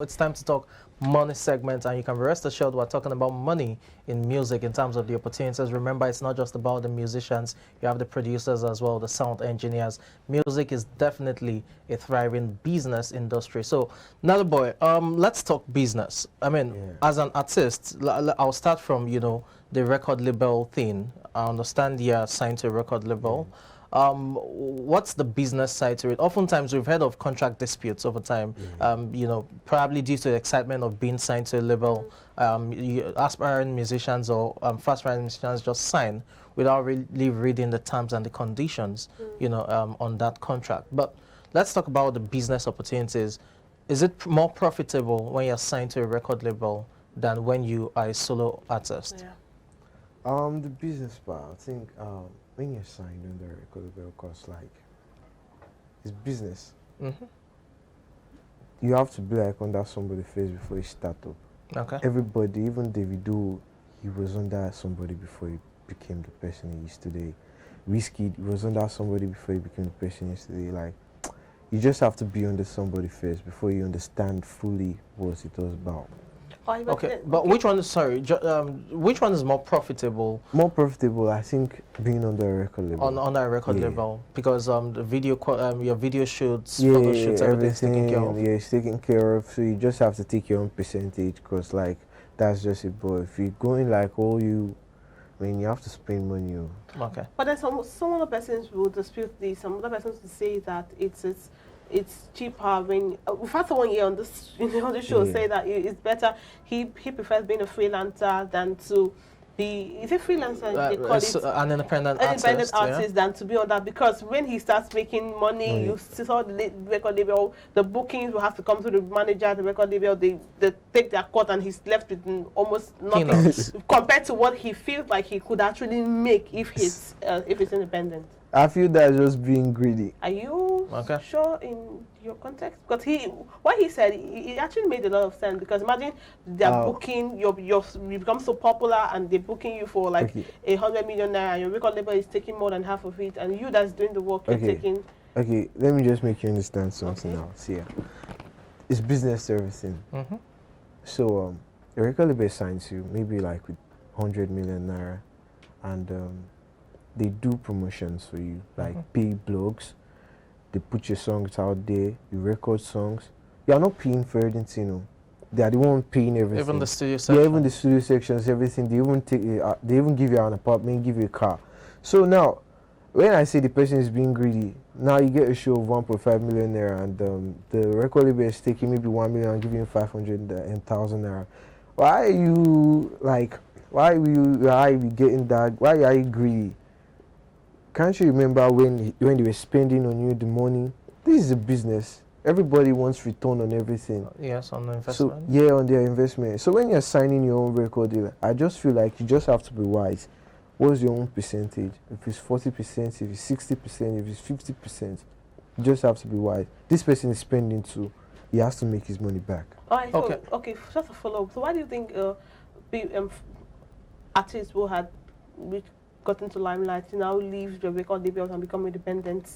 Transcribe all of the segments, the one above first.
It's time to talk money segment, and you can rest assured we're talking about money in music in terms of the opportunities. Remember, it's not just about the musicians, you have the producers as well, the sound engineers. Music is definitely a thriving business industry. So, Nada boy, let's talk business. I mean, as an artist, I'll start from, the record label thing. I understand you're signed to a record label. What's the business side to it? Oftentimes we've heard of contract disputes over time, probably due to the excitement of being signed to a label. Aspiring musicians or fast-rising musicians just sign without really reading the terms and the conditions, on that contract. But let's talk about the business opportunities. Is it more profitable when you're signed to a record label than when you are a solo artist? The business part, I think, when you're signed under a record label, cause like it's business. You have to be like under somebody's face before you start up. Okay. Everybody, even Davido, he was under somebody before he became the person he is today. Whiskey was under somebody before he became the person he is today. Like, you just have to be under somebody first before you understand fully what it was about. Okay, but which one is, sorry, which one is more profitable? More profitable, I think, being on the record label. On a record label, because the video, your video shoots, photo shoots, everything's taken care of. Yeah, it's taken care of. So you just have to take your own percentage, because like that's just it. But if you're going like you have to spend money. Okay. But then some other persons will dispute this. Some other persons will say that it's cheaper. When we've had someone here on this on the show say that it's better. He prefers being a freelancer than to be. Is it freelancer? They call it an independent artist than to be on that, because when he starts making money, you saw the record label, the bookings will have to come to the manager, the record label. They take their cut, and he's left with almost nothing compared to what he feels like he could actually make if he's independent. I feel that's just being greedy. Are you sure in your context? Because what he said, it actually made a lot of sense. Because imagine they're booking, you become so popular, and they're booking you for like 100 million naira, and your record label is taking more than half of it, and you that's doing the work, you're taking. Okay, let me just make you understand something else. Yeah, it's business servicing. So a record label signs you maybe like with 100 million naira, and they do promotions for you, like pay blogs. They put your songs out there. You record songs. You are not paying for anything, They are the one paying everything. Even the studio section. Yeah, even the studio sections, everything. They even they even give you an apartment, give you a car. So now, when I say the person is being greedy, now you get a show of 1.5 million naira, and the record label is taking maybe 1 million and giving you 500,000 naira. Why are you like? Why are you getting that? Why are you greedy? Can't you remember when they were spending on you the money? This is a business. Everybody wants return on everything. Yes, on the investment. So yeah, on their investment. So when you're signing your own record deal, I just feel like you just have to be wise. What's your own percentage? If it's 40%, if it's 60%, if it's 50%, you just have to be wise. This person is spending too. He has to make his money back. All right. So, okay. Just a follow up. So why do you think artists who had got into limelight now leave the record labels and become independent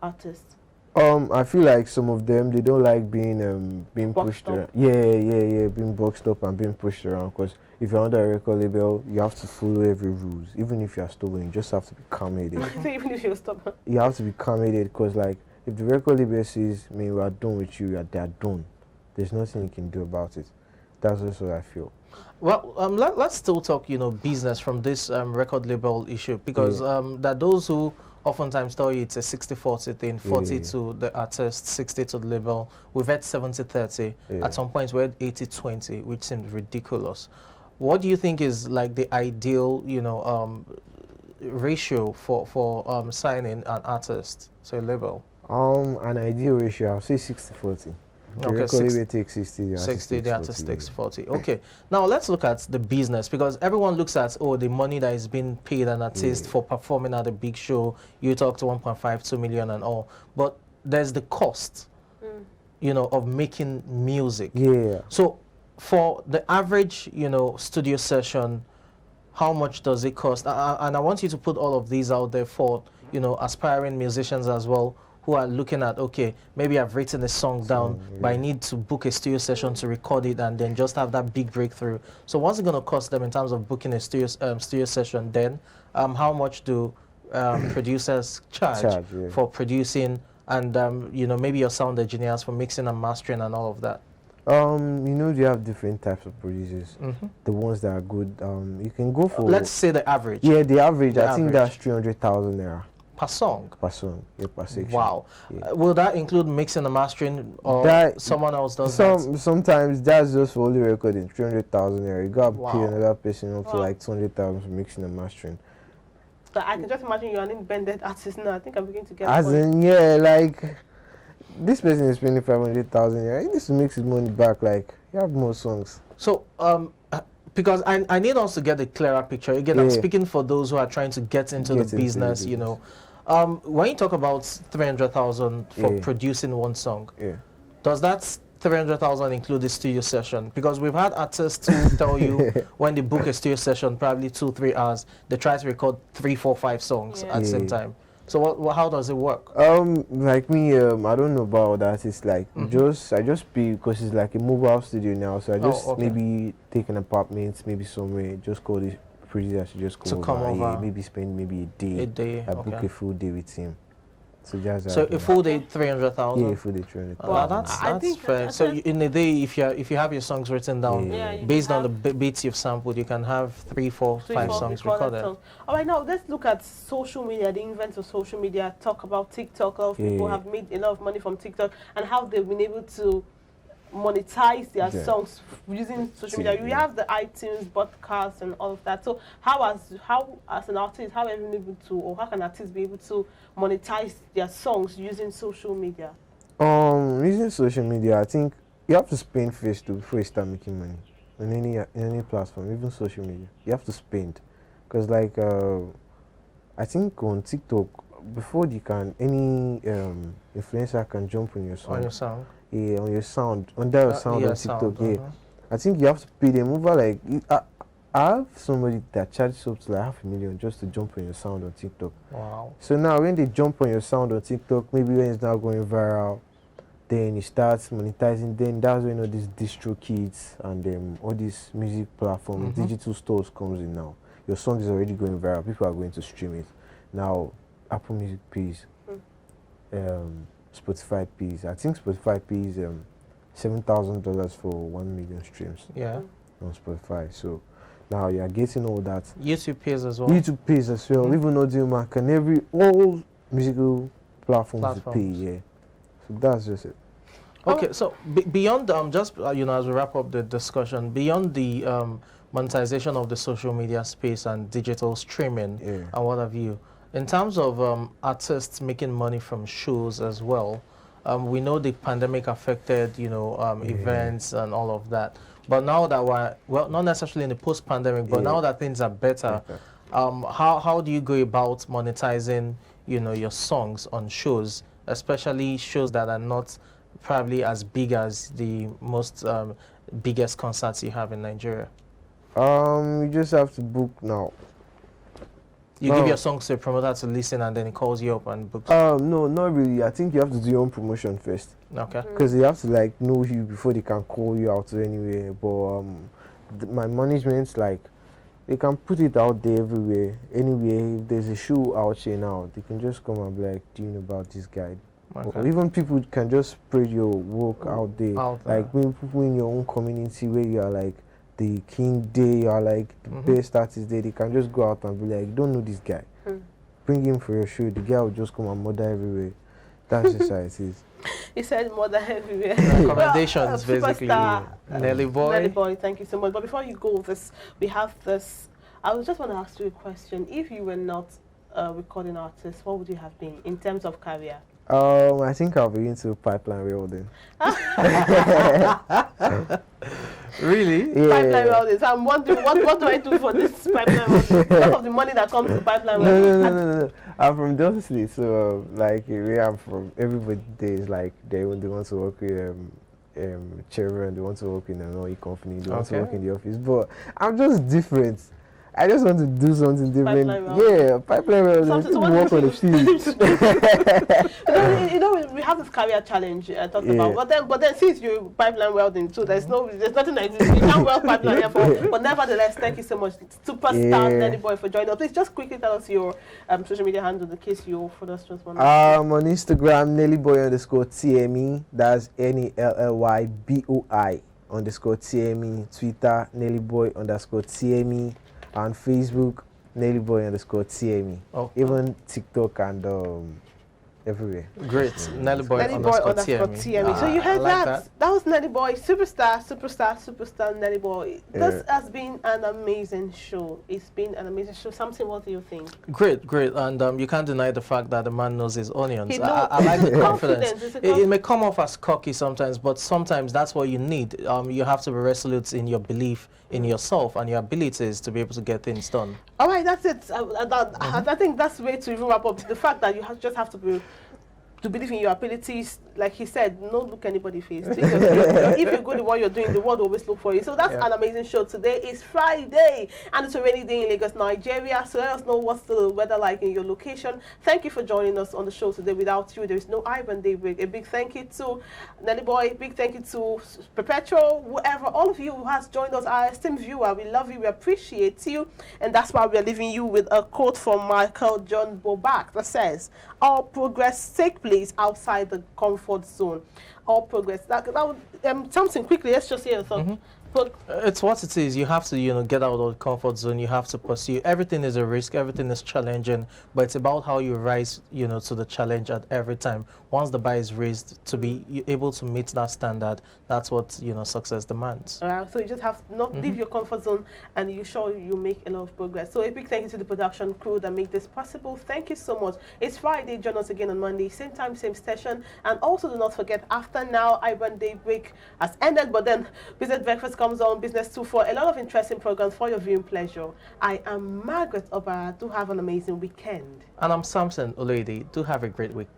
artists? I feel like some of them, they don't like being pushed around. Yeah, being boxed up and being pushed around. Because if you're under a record label, you have to follow every rules. Even if you're stolen, you just have to be calm-headed. Even if you're stubborn. You have to be calm-headed, because like if the record label says, "Man, we are done with you," they're done. There's nothing you can do about it. That's also what I feel. Well, let's still talk, business from this record label issue, because there are those who oftentimes tell you it's a 60-40 thing, 40 to the artist, 60 to the label. We've had 70-30. At some points we had 80-20, which seems ridiculous. What do you think is like the ideal, ratio for signing an artist to a label? An ideal ratio, I'll say 60-40. The record label takes 60, the artist takes 40. Okay, now let's look at the business, because everyone looks at, the money that is being paid an artist for performing at a big show. You talked 1.5-2 million and all, but there's the cost, of making music. Yeah. So for the average, studio session, how much does it cost? And I want you to put all of these out there for, aspiring musicians as well, who are looking at, okay, maybe I've written a song down, but I need to book a studio session to record it and then just have that big breakthrough. So what's it going to cost them in terms of booking a studio session then? How much do producers charge for producing, and you know, maybe your sound engineers for mixing and mastering and all of that? You know, you have different types of producers. The ones that are good, you can go for. Let's say the average. Yeah, the average. I think that's 300,000 naira per song. Per song, yeah, per section. Wow. Yeah. Will that include mixing and mastering, or someone else does that? Sometimes that's just for only recording. 300,000 naira. You got to pay Wow. another person up to like 200,000 for mixing and mastering. So I can just imagine you're an independent artist now. I think I'm beginning to get. As in, yeah, like this person is spending 500,000 naira. He needs to make his money back. Like you have more songs. So because I need us to get a clearer picture. Again, I'm speaking for those who are trying to get into the business, you know. When you talk about 300,000 for producing one song, does that 300,000 include the studio session? Because we've had artists who tell you when they book a studio session, probably 2-3 hours, they try to record 3, 4, 5 songs at the same time. So how does it work? Like me, I don't know about that. It's like I just pay because it's like a mobile studio now. So I just maybe take an apartment, maybe somewhere, just call the producer to just come over. Yeah, maybe spend maybe a day. I book a full day with him. So just a full day 300,000. Yeah, a full day 300,000. Well, that's fair. So in a day, if you have your songs written down, based on the beats you've sampled, you can have 3, 4, 5 songs recorded. All right, now let's look at social media, the invent of social media. Talk about TikTok. A lot of people have made a lot of money from TikTok and how they've been able to monetize their songs using social media. You have the iTunes, podcasts, and all of that. So how as an artist, how are you able to, or how can artists be able to monetize their songs using social media? Using social media, I think you have to spend first before you start making money on any platform, even social media. You have to spend, because like I think on TikTok, before you can any influencer can jump on your song. On your song. Yeah, on your sound, under your sound on TikTok. I think you have to pay them over like I have somebody that charges up to like $500,000 just to jump on your sound on TikTok. Wow. So now when they jump on your sound on TikTok, maybe when it's now going viral, then you start monetizing. Then that's when all these distro kits and all these music platforms, digital stores comes in now. Your song is already going viral. People are going to stream it. Now Apple Music pays. Spotify pays. I think Spotify pays $7,000 for 1 million streams. Yeah. On Spotify. So now you are getting all that. YouTube pays as well. YouTube pays as well. Even Audiomack and all musical platforms pay. Yeah. So that's just it. Okay. So beyond just you know, as we wrap up the discussion, beyond the monetization of the social media space and digital streaming and what have you. In terms of artists making money from shows as well, we know the pandemic affected, you know, events and all of that. But now that we're, well, not necessarily in the post-pandemic, but now that things are better, how do you go about monetizing, you know, your songs on shows, especially shows that are not probably as big as the most biggest concerts you have in Nigeria? You just have to book now. You give your songs to a promoter to listen and then he calls you up and books? No, not really. I think you have to do your own promotion first. Okay. Because they have to like know you before they can call you out to anywhere. But my management's like, they can put it out there everywhere. Anyway, if there's a show out here now, they can just come and be like, do you know about this guy? Okay. Or even people can just spread your work out there. Like when people in your own community where you are like, the king day, you are like the best artist there, they can just go out and be like, you don't know this guy. Bring him for your show. The guy will just come and murder everywhere. That's just how it is. He said murder everywhere. Recommendations, basically. Nelly Boy. Nelly Boy, thank you so much. But before you go, we have this. I just want to ask you a question. If you were not a recording artist, what would you have been in terms of career? I think I'll be into pipeline welding. Really? Yeah. Pipeline welding. So I'm wondering, what do I do for this pipeline welding? Because of the money that comes to pipeline welding. No. I'm from Dunsley, so like where I'm from, everybody there is like they want to work with children, they want to work in an oil company, they want to work in the office. But I'm just different. I just want to do something different. Pipeline Yeah, pipeline welding. Something- so People what work on the field. you know, we have this career challenge I talked Yeah. about, but then since you pipeline welding too, there's nothing like this. You can't weld pipeline here for. But nevertheless, thank you so much, superstar Yeah. Nelly Boy, for joining us. Please just quickly tell us your social media handle in case you further just want. On Instagram, nellyboy_TME. That's NELLYBOI_TME. Twitter, nellyboy_TME. On Facebook, nellyboy_TME. Oh. Even TikTok and everywhere. Great. Nellyboy Nelly Boy underscore TME. So you heard I like that. That was Nelly Boy, superstar Nelly Boy. This has been an amazing show. It's been an amazing show. Something, what do you think? Great. And you can't deny the fact that the man knows his onions. He I like the knows. confidence. It's a It may come off as cocky sometimes, but sometimes that's what you need. You have to be resolute in your belief in yourself and your abilities to be able to get things done. All right, that's it. I think that's the way to even wrap up. The fact that you just have to believe in your abilities. Like he said, don't look anybody face. If you're good at what you're doing, the world will always look for you. So that's an amazing show. Today is Friday, and it's a rainy day in Lagos, Nigeria. So let us know what's the weather like in your location. Thank you for joining us on the show today. Without you, there is no iBrandTV. A big thank you to Nelly Boy. Big thank you to Perpetual, whoever, all of you who has joined us, our esteemed viewer. We love you. We appreciate you, and that's why we are leaving you with a quote from Michael John Bobak that says, "All progress take place outside the comfort zone." All progress. That would, something quickly. Let's just hear your thought. But It's what it is. You have to, get out of the comfort zone. You have to pursue. Everything is a risk. Everything is challenging. But it's about how you rise, to the challenge at every time. Once the bar is raised, to be able to meet that standard, that's what, success demands. so you just have to not leave your comfort zone, and you sure you make a lot of progress. So a big thank you to the production crew that make this possible. Thank you so much. It's Friday. Join us again on Monday, same time, same station. And also do not forget, after now, iBrand break has ended, but then Business Breakfast comes on, Business 2 for a lot of interesting programs for your viewing pleasure. I am Margaret Obara. Do have an amazing weekend. And I'm Samson Oledi. Do have a great week.